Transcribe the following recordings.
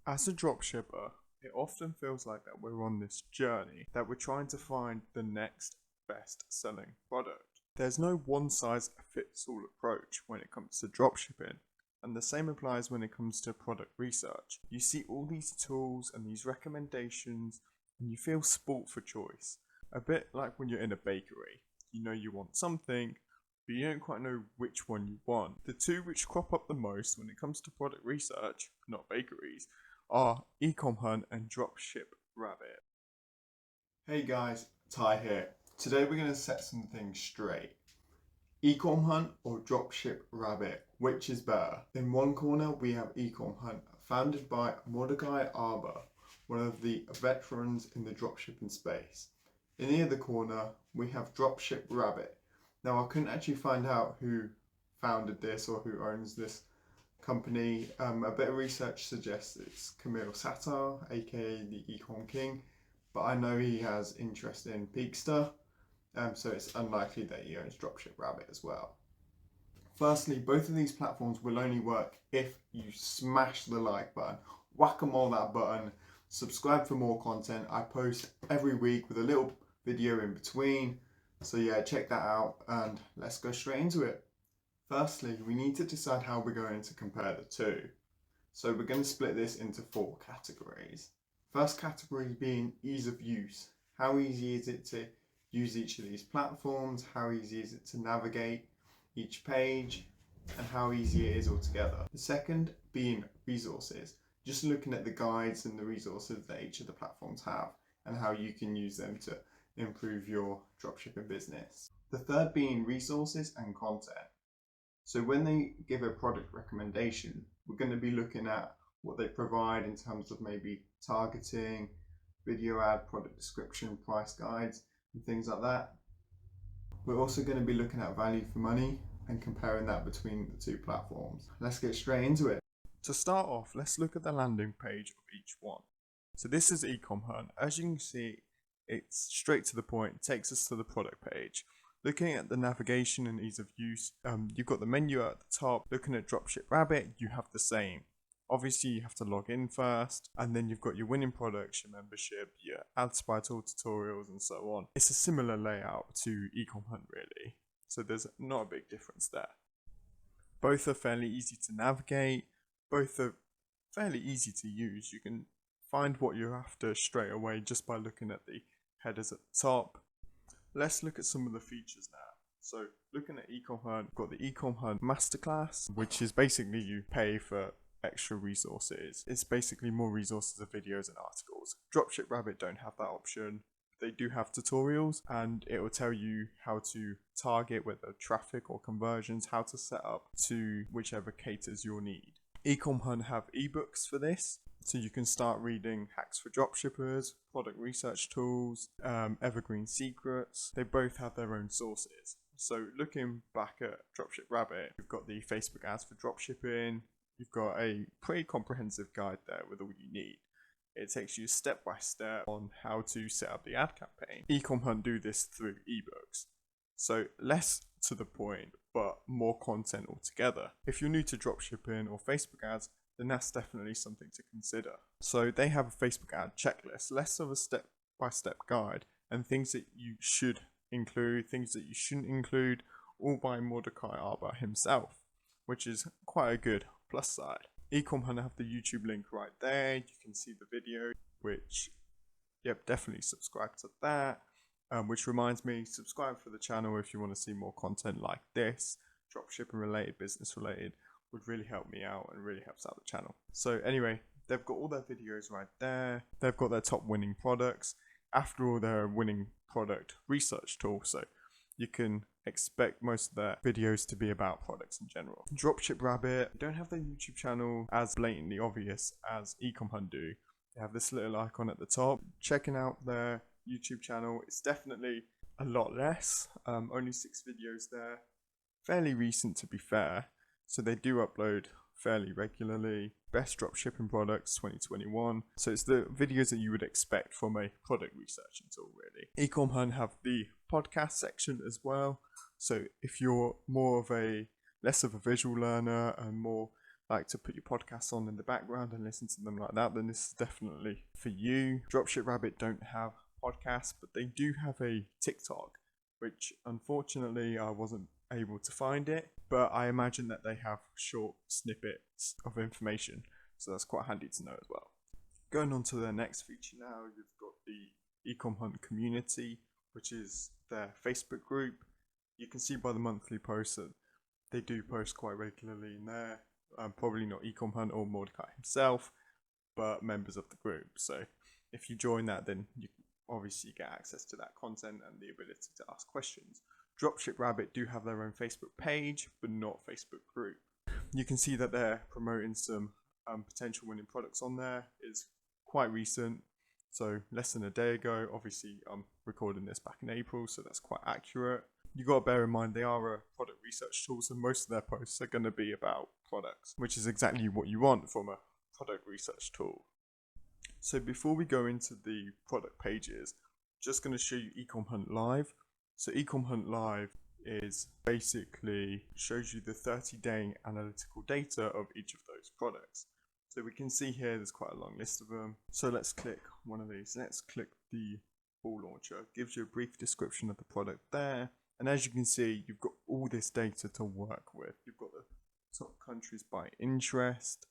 As a dropshipper, it often feels like that we're on this journey, that we're trying to find the next best selling product. There's no one size fits all approach when it comes to dropshipping, and the same applies when it comes to product research. You see all these tools and these recommendations, and you feel sport for choice. A bit like when you're in a bakery. You know you want something, but you don't quite know which one you want. The two which crop up the most when it comes to product research, not bakeries, are Ecom Hunt and Dropship Rabbit. Hey guys, Ty here. Today we're going to set some things straight. Ecom Hunt or Dropship Rabbit, which is better? In one corner we have Ecom Hunt, founded by Mordecai Arber, one of the veterans in the dropshipping space. In the other corner we have Dropship Rabbit. Now I couldn't actually find out who founded this or who owns this company. A bit of research suggests it's Camille Sattar, aka the Ecom King, but I know he has interest in Peakster, so it's unlikely that he owns Dropship Rabbit as well. Firstly, both of these platforms will only work if you smash the like button, whack-a-mole that button, subscribe for more content. I post every week with a little video in between, so yeah, check that out and let's go straight into it. Firstly, we need to decide how we're going to compare the two. So we're going to split this into 4 categories. First category being ease of use. How easy is it to use each of these platforms? How easy is it to navigate each page? And how easy it is altogether. The second being resources. Just looking at the guides and the resources that each of the platforms have and how you can use them to improve your dropshipping business. The third being resources and content. So when they give a product recommendation, we're going to be looking at what they provide in terms of maybe targeting, video ad, product description, price guides, and things like that. We're also going to be looking at value for money and comparing that between the two platforms. Let's get straight into it. To start off, let's look at the landing page of each one. So this is Ecom Hunt. As you can see, it's straight to the point, takes us to the product page. Looking at the navigation and ease of use, you've got the menu at the top. Looking at Dropship Rabbit, you have the same. Obviously, you have to log in first, and then you've got your winning products, your membership, your ad spy tool tutorials, and so on. It's a similar layout to Ecom Hunt, really. So there's not a big difference there. Both are fairly easy to navigate. Both are fairly easy to use. You can find what you're after straight away just by looking at the headers at the top. Let's look at some of the features now. So looking at Ecom Hunt, we've got the Ecom Hunt Masterclass, which is basically you pay for extra resources. It's basically more resources of videos and articles. Dropship Rabbit don't have that option. They do have tutorials, and it will tell you how to target whether traffic or conversions, how to set up to whichever caters your need. Ecom Hunt have ebooks for this, so you can start reading hacks for dropshippers, product research tools, evergreen secrets. They both have their own sources. So looking back at Dropship Rabbit, you've got the Facebook ads for dropshipping. You've got a pretty comprehensive guide there with all you need. It takes you step by step on how to set up the ad campaign. Ecom Hunt do this through ebooks. So less to the point, but more content altogether. If you're new to dropshipping or Facebook ads, then that's definitely something to consider. So they have a Facebook ad checklist, less of a step-by-step guide, and things that you should include, things that you shouldn't include, all by Mordecai Arber himself, which is quite a good plus side. Ecom Hunt have the YouTube link right there. You can see the video, which, yep, definitely subscribe to that. Which reminds me, subscribe for the channel if you want to see more content like this, dropshipping related, business related, would really help me out and really helps out the channel. So anyway, they've got all their videos right there. They've got their top winning products. After all, they're a winning product research tool, so you can expect most of their videos to be about products in general. Dropship Rabbit don't have their YouTube channel as blatantly obvious as Ecom Hunt do. They have this little icon at the top. Checking out their YouTube channel, it's definitely a lot less. Only 6 videos there. Fairly recent, to be fair. So they do upload fairly regularly. Best dropshipping products 2021. So it's the videos that you would expect from a product researching tool, really. Ecom Hunt have the podcast section as well. So if you're more of a less of a visual learner and more like to put your podcasts on in the background and listen to them like that, then this is definitely for you. Dropship Rabbit don't have podcasts, but they do have a TikTok, which unfortunately I wasn't able to find it, but I imagine that they have short snippets of information, so that's quite handy to know as well. Going on to the next feature now, you've got the Ecom Hunt community, which is their Facebook group. You can see by the monthly posts that they do post quite regularly in there. Probably not Ecom Hunt or Mordecai himself, but members of the group. So if you join that, then you obviously get access to that content and the ability to ask questions. Dropship Rabbit do have their own Facebook page, but not Facebook group. You can see that they're promoting some potential winning products on there. It's quite recent, so less than a day ago. Obviously, I'm recording this back in April, so that's quite accurate. You got to bear in mind they are a product research tool, so most of their posts are going to be about products, which is exactly what you want from a product research tool. So before we go into the product pages, I'm just going to show you Ecom Hunt Live. So Ecom Hunt Live is basically shows you the 30-day analytical data of each of those products. So we can see here there's quite a long list of them. So let's click one of these. Let's click the ball launcher. It gives you a brief description of the product there. And as you can see, you've got all this data to work with. You've got the top countries by interest,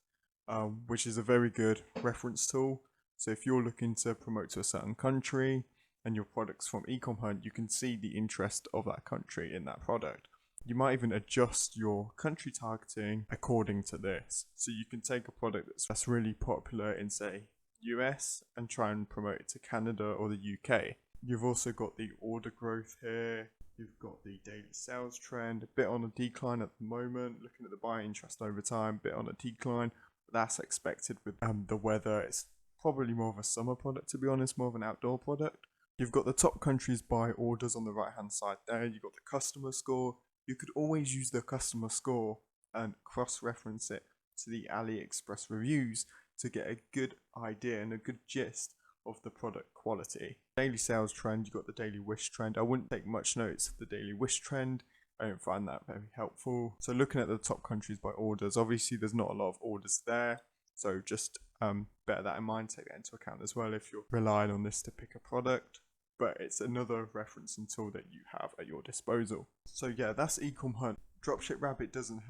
which is a very good reference tool. So if you're looking to promote to a certain country and your product's from Ecom Hunt, you can see the interest of that country in that product. You might even adjust your country targeting according to this. So you can take a product that's really popular in, say, US and try and promote it to Canada or the UK. You've also got the order growth here. You've got the daily sales trend, a bit on a decline at the moment. Looking at the buyer interest over time, a bit on a decline. But that's expected with the weather. It's probably more of a summer product, to be honest, more of an outdoor product. You've got the top countries by orders on the right hand side there. You've got the customer score. You could always use the customer score and cross-reference it to the Aliexpress reviews to get a good idea and a good gist of the product quality. Daily sales trend, you've got the daily wish trend. I wouldn't take much notice of the daily wish trend. I don't find that very helpful. So looking at the top countries by orders, obviously there's not a lot of orders there. So just bear that in mind, take that into account as well if you're relying on this to pick a product. But it's another referencing tool that you have at your disposal. So yeah, that's Ecom Hunt. Dropship Rabbit doesn't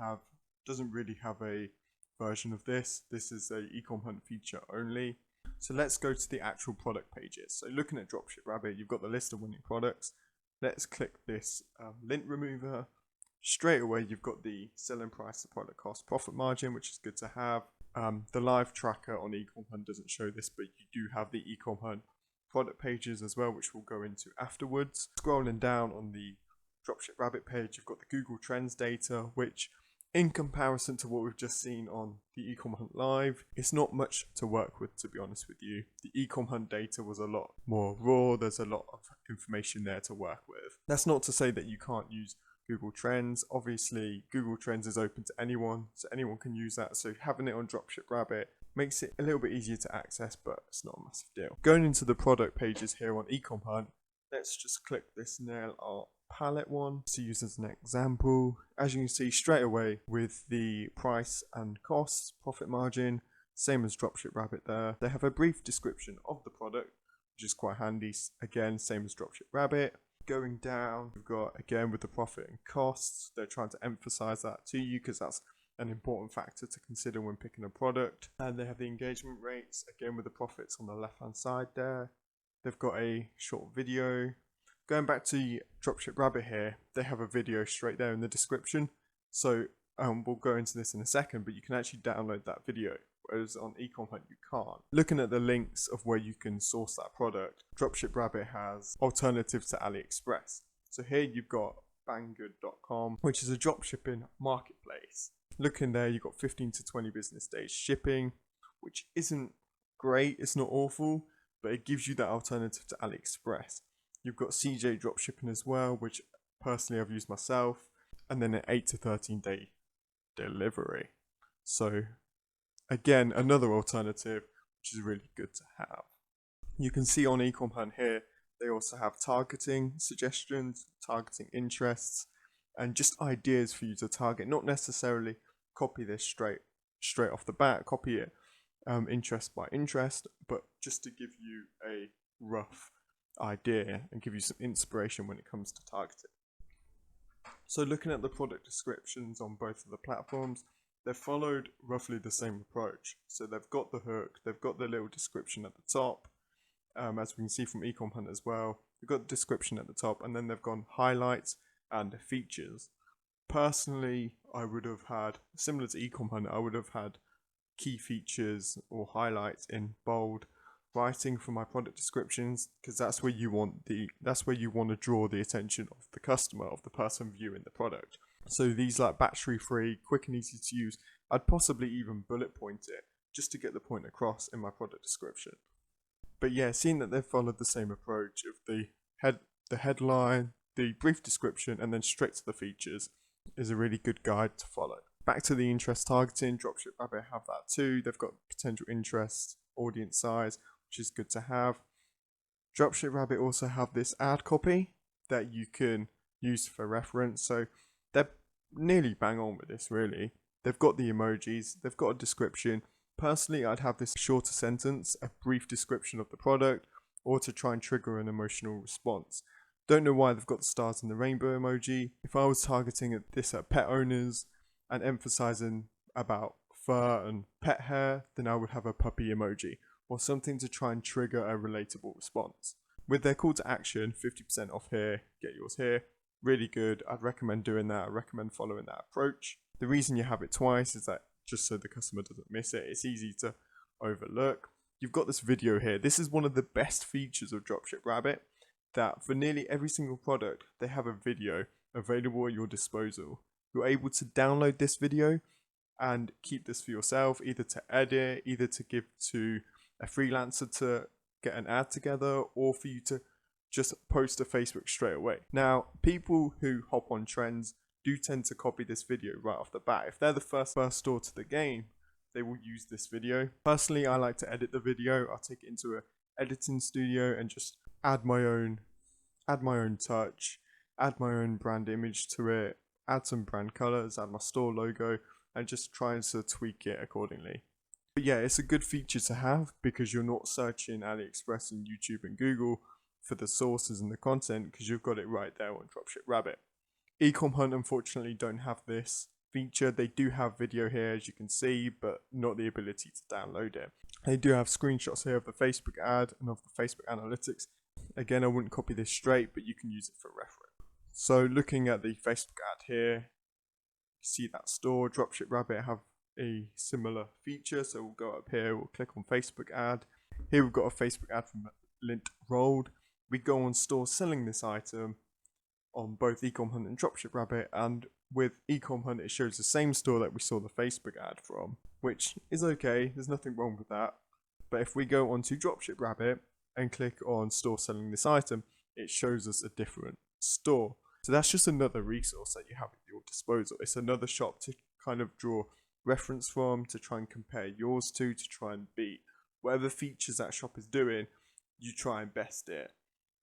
really have a version of this. This is a Ecom Hunt feature only. So let's go to the actual product pages. So looking at Dropship Rabbit, you've got the list of winning products. Let's click this lint remover. Straight away, you've got the selling price, the product cost, profit margin, which is good to have. The live tracker on Ecom Hunt doesn't show this, but you do have the Ecom Hunt product pages as well, which we'll go into afterwards. Scrolling down on the Dropship Rabbit page, you've got the Google Trends data, which in comparison to what we've just seen on the Ecom Hunt Live, it's not much to work with, to be honest with you. The Ecom Hunt data was a lot more raw. There's a lot of information there to work with. That's not to say that you can't use Google Trends. Obviously, Google Trends is open to anyone, so anyone can use that. So having it on Dropship Rabbit makes it a little bit easier to access, but it's not a massive deal. Going into the product pages here on Ecom Hunt, let's just click this nail art palette one to use as an example. As you can see straight away with the price and costs, profit margin, same as Dropship Rabbit there. They have a brief description of the product, which is quite handy. Again, same as Dropship Rabbit. Going down, we've got again with the profit and costs. They're trying to emphasize that to you because that's an important factor to consider when picking a product. And they have the engagement rates, again with the profits on the left hand side there. They've got a short video. Going back to Dropship Rabbit here, they have a video straight there in the description. So we'll go into this in a second, but you can actually download that video, whereas on Ecom Hunt you can't. Looking at the links of where you can source that product, Dropship Rabbit has alternatives to Aliexpress. So here you've got banggood.com, which is a dropshipping marketplace. Looking there, you've got 15 to 20 business days shipping, which isn't great, it's not awful, but it gives you that alternative to AliExpress. You've got CJ Dropshipping as well, which personally I've used myself, and then an 8 to 13 day delivery. So again, another alternative, which is really good to have. You can see on Ecom Hunt here, they also have targeting suggestions, targeting interests, and just ideas for you to target, not necessarily copy this straight straight off the bat, copy it interest by interest, but just to give you a rough idea and give you some inspiration when it comes to targeting. So looking at the product descriptions on both of the platforms, they've followed roughly the same approach. So they've got the hook, they've got the little description at the top, as we can see from Ecom Hunt as well. They've got the description at the top, and then they've gone highlights and features. Personally, I would have had, similar to Ecom Hunt, I would have had key features or highlights in bold writing for my product descriptions, because that's where you want to draw the attention of the customer, of the person viewing the product. So these like battery free, quick and easy to use, I'd possibly even bullet point it just to get the point across in my product description. But yeah, seeing that they've followed the same approach of the headline, the brief description, and then straight to the features is a really good guide to follow. Back to the interest targeting, Dropship Rabbit have that too. They've got potential interest, audience size, which is good to have. Dropship Rabbit also have this ad copy that you can use for reference. So they're nearly bang on with this really. They've got the emojis, they've got a description. Personally, I'd have this shorter sentence, a brief description of the product, or to try and trigger an emotional response. Don't know why they've got the stars and the rainbow emoji. If I was targeting this at pet owners and emphasizing about fur and pet hair, then I would have a puppy emoji or something to try and trigger a relatable response. With their call to action, 50% off here, get yours here, really good. I'd recommend doing that. I recommend following that approach. The reason you have it twice is that just so the customer doesn't miss it. It's easy to overlook. You've got this video here. This is one of the best features of Dropship Rabbit, that for nearly every single product, they have a video available at your disposal. You're able to download this video and keep this for yourself, either to edit, either to give to a freelancer to get an ad together, or for you to just post to Facebook straight away. Now, people who hop on trends do tend to copy this video right off the bat. If they're the first store to the game, they will use this video. Personally, I like to edit the video. I'll take it into an editing studio and just add my own touch, add my own brand image to it, add some brand colors, add my store logo, and just try to tweak it accordingly. But yeah, it's a good feature to have because you're not searching Aliexpress and YouTube and Google for the sources and the content, because you've got it right there on Dropship Rabbit. Ecom Hunt unfortunately don't have this feature. They do have video here, as you can see, but not the ability to download it. They do have screenshots here of the Facebook ad and of the Facebook analytics. Again, I wouldn't copy this straight, but you can use it for reference. So looking at the Facebook ad here, you see that store. Dropship Rabbit have a similar feature. So we'll go up here, we'll click on Facebook ad. Here we've got a Facebook ad from Lint Rolled. We go on store selling this item on both Ecom Hunt and Dropship Rabbit, and with Ecom Hunt it shows the same store that we saw the Facebook ad from, which is okay, there's nothing wrong with that. But if we go onto Dropship Rabbit and click on store selling this item, it shows us a different store. So that's just another resource that you have at your disposal. It's another shop to kind of draw reference from, to try and compare yours to try and beat whatever features that shop is doing. You try and best it,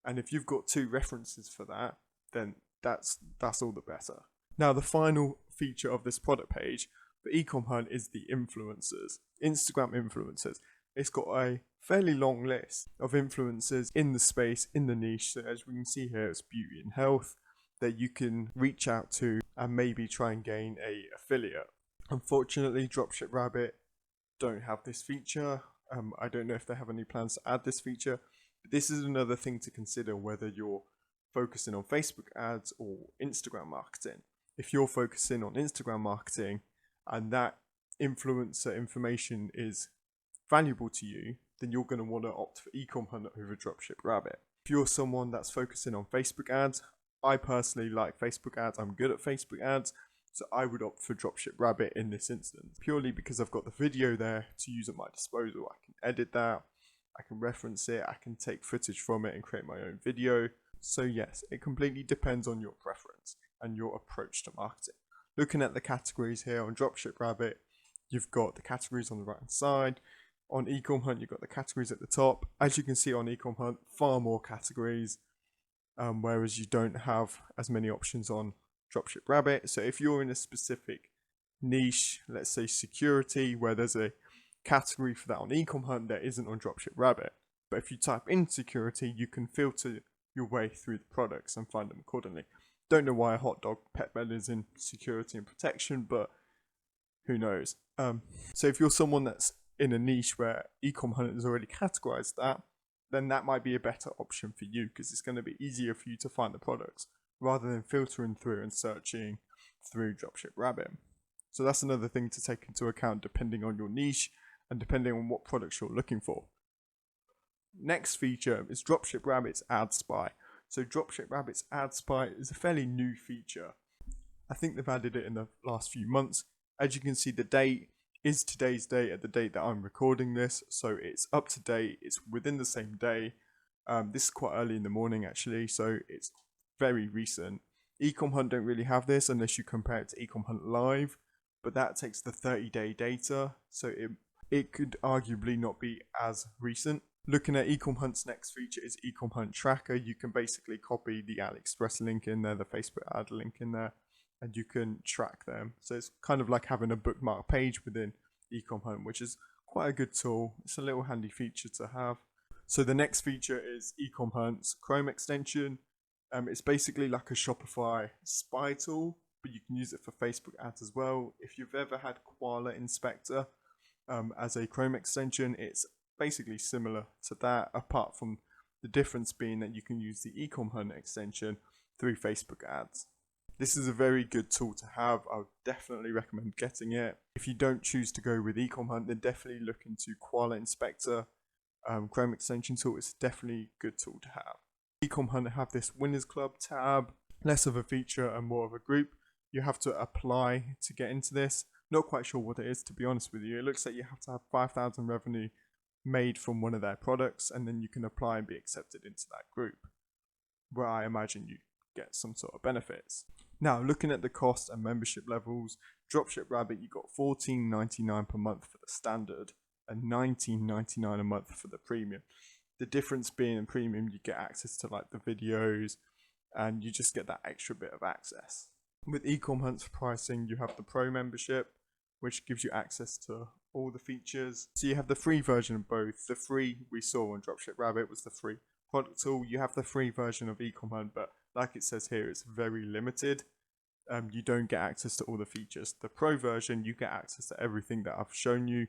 and if you've got two references for that, then that's all the better. Now, the final feature of this product page for Ecom Hunt is the influencers, Instagram influencers. It's got a fairly long list of influencers in the space, in the niche. So as we can see here, it's beauty and health that you can reach out to and maybe try and gain a affiliate. Unfortunately, Dropship Rabbit don't have this feature. I don't know if they have any plans to add this feature. But this is another thing to consider, whether you're focusing on Facebook ads or Instagram marketing. If you're focusing on Instagram marketing and that influencer information is valuable to you, then you're going to want to opt for Ecom Hunt over Dropship Rabbit. If you're someone that's focusing on Facebook ads, I personally like Facebook ads. I'm good at Facebook ads, so I would opt for Dropship Rabbit in this instance, purely because I've got the video there to use at my disposal. I can edit that, I can reference it, I can take footage from it and create my own video. So yes, it completely depends on your preference and your approach to marketing. Looking at the categories here on Dropship Rabbit, you've got the categories on the right hand side. On Ecom Hunt, you've got the categories at the top. As you can see on Ecom Hunt, far more categories, whereas you don't have as many options on Dropship Rabbit. So if you're in a specific niche, let's say security, where there's a category for that on Ecom Hunt there isn't on Dropship Rabbit. But if you type in security, you can filter your way through the products and find them accordingly. Don't know why a hot dog pet bed is in security and protection, but who knows. So if you're someone that's in a niche where Ecom Hunt has already categorized that, then that might be a better option for you, because it's going to be easier for you to find the products rather than filtering through and searching through Dropship Rabbit. So that's another thing to take into account depending on your niche and depending on what products you're looking for. Next feature is Dropship Rabbit's Ad Spy. So Dropship Rabbit's Ad Spy is a fairly new feature. I think they've added it in the last few months. As you can see, the date is today's date at the date that I'm recording this, so it's up to date, it's within the same day. This is quite early in the morning actually, so it's very recent. Ecom Hunt don't really have this unless you compare it to Ecom Hunt Live, but that takes the 30-day data, so it could arguably not be as recent. Looking at Ecom Hunt's next feature is Ecom Hunt Tracker. You can basically copy the Aliexpress link in there, the Facebook ad link in there, and you can track them. So it's kind of like having a bookmark page within Ecom Hunt, which is quite a good tool. It's a little handy feature to have. So the next feature is Ecom Hunt's Chrome extension. It's basically like a Shopify spy tool, but you can use it for Facebook ads as well. If you've ever had Koala Inspector as a Chrome extension, it's basically similar to that, apart from the difference being that you can use the Ecom Hunt extension through Facebook ads. This is a very good tool to have. I would definitely recommend getting it. If you don't choose to go with Ecom Hunt, then definitely look into Koala Inspector. Chrome extension tool is definitely a good tool to have. Ecom Hunt have this Winners Club tab, less of a feature and more of a group. You have to apply to get into this. Not quite sure what it is, to be honest with you. It looks like you have to have 5,000 revenue made from one of their products, and then you can apply and be accepted into that group, where I imagine you get some sort of benefits. Now, looking at the cost and membership levels, Dropship Rabbit, you got $14.99 per month for the standard and $19.99 a month for the premium. The difference being in premium, you get access to like the videos and you just get that extra bit of access. With Ecom Hunt's pricing, you have the pro membership, which gives you access to all the features. So you have the free version of both. The free we saw on Dropship Rabbit was the free product tool. You have the free version of Ecom Hunt, but like it says here, it's very limited. You don't get access to all the features. The pro version, you get access to everything that I've shown you,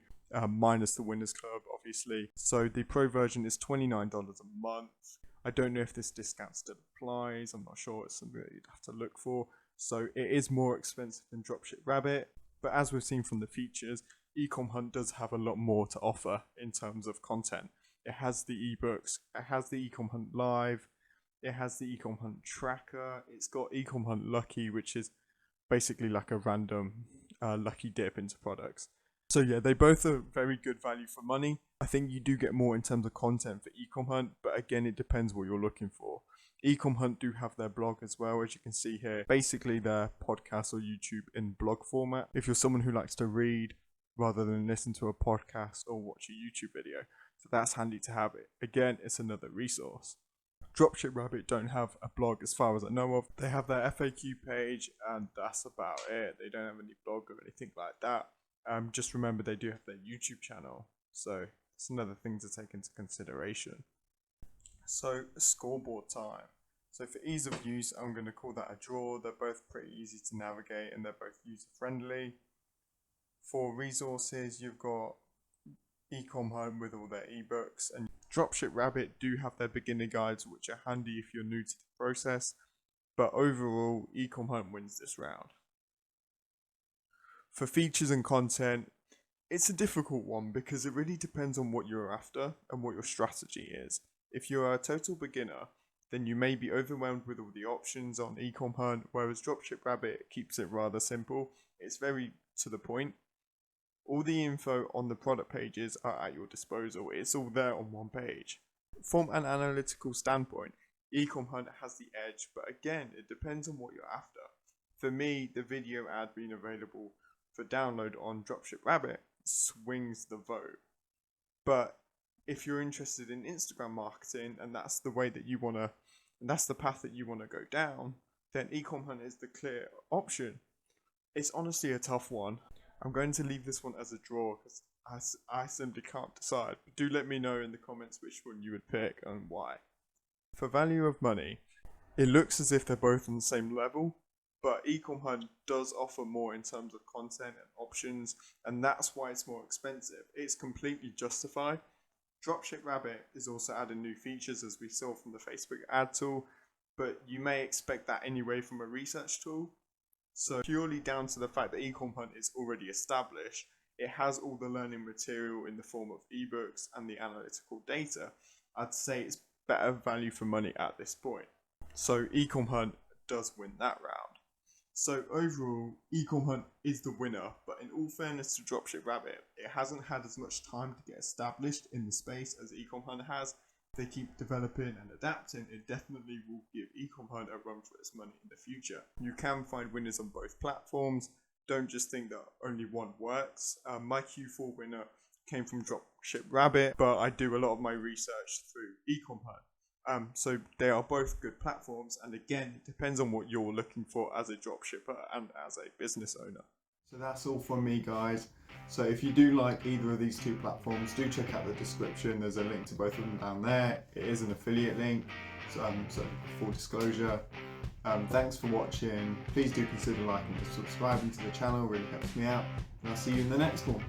minus the Winners Club, obviously. So the pro version is $29 a month. I don't know if this discount still applies. I'm not sure. It's something that you'd have to look for. So it is more expensive than Dropship Rabbit. But as we've seen from the features, Ecom Hunt does have a lot more to offer in terms of content. It has the ebooks, it has the Ecom Hunt Live, it has the Ecom Hunt Tracker, it's got Ecom Hunt Lucky, which is basically like a random lucky dip into products. So yeah, they both are very good value for money. I think you do get more in terms of content for Ecom Hunt, but again, it depends what you're looking for. Ecom Hunt do have their blog as well, as you can see here. Basically, their podcast or YouTube in blog format. If you're someone who likes to read rather than listen to a podcast or watch a YouTube video, so that's handy to have it. Again, it's another resource. Dropship Rabbit don't have a blog as far as I know of. They have their FAQ page and that's about it. They don't have any blog or anything like that. Just remember they do have their YouTube channel, so it's another thing to take into consideration. So scoreboard time. So for ease of use, I'm going to call that a draw. They're both pretty easy to navigate and they're both user friendly. For resources, you've got Ecom Hunt with all their ebooks, and Dropship Rabbit do have their beginner guides, which are handy if you're new to the process. But overall, Ecom Hunt wins this round. For features and content, it's a difficult one because it really depends on what you're after and what your strategy is. If you're a total beginner, then you may be overwhelmed with all the options on Ecom Hunt, whereas Dropship Rabbit keeps it rather simple. It's very to the point. All the info on the product pages are at your disposal. It's all there on one page. From an analytical standpoint, Ecom Hunt has the edge, but again, it depends on what you're after. For me, the video ad being available for download on Dropship Rabbit swings the vote. But if you're interested in Instagram marketing and that's the way that you want to, and that's the path that you want to go down, then Ecom Hunt is the clear option. It's honestly a tough one. I'm going to leave this one as a draw because I simply can't decide. But do let me know in the comments which one you would pick and why. For value of money, it looks as if they're both on the same level, but Ecom Hunt does offer more in terms of content and options, and that's why it's more expensive. It's completely justified. Dropship Rabbit is also adding new features, as we saw from the Facebook ad tool, but you may expect that anyway from a research tool. So purely down to the fact that Ecom Hunt is already established, it has all the learning material in the form of ebooks and the analytical data. I'd say it's better value for money at this point. So Ecom Hunt does win that round. So overall, Ecom Hunt is the winner, but in all fairness to Dropship Rabbit, it hasn't had as much time to get established in the space as Ecom Hunt has. If they keep developing and adapting, it definitely will give Ecom Hunt a run for its money in the future. You can find winners on both platforms. Don't just think that only one works. My Q4 winner came from Dropship Rabbit, but I do a lot of my research through Ecom Hunt. So they are both good platforms, and again, it depends on what you're looking for as a dropshipper and as a business owner. So that's all from me, guys. So if you do like either of these two platforms, do check out the description. There's a link to both of them down there. It is an affiliate link, so full disclosure. Thanks for watching. Please do consider liking and subscribing to the channel, really helps me out. And I'll see you in the next one.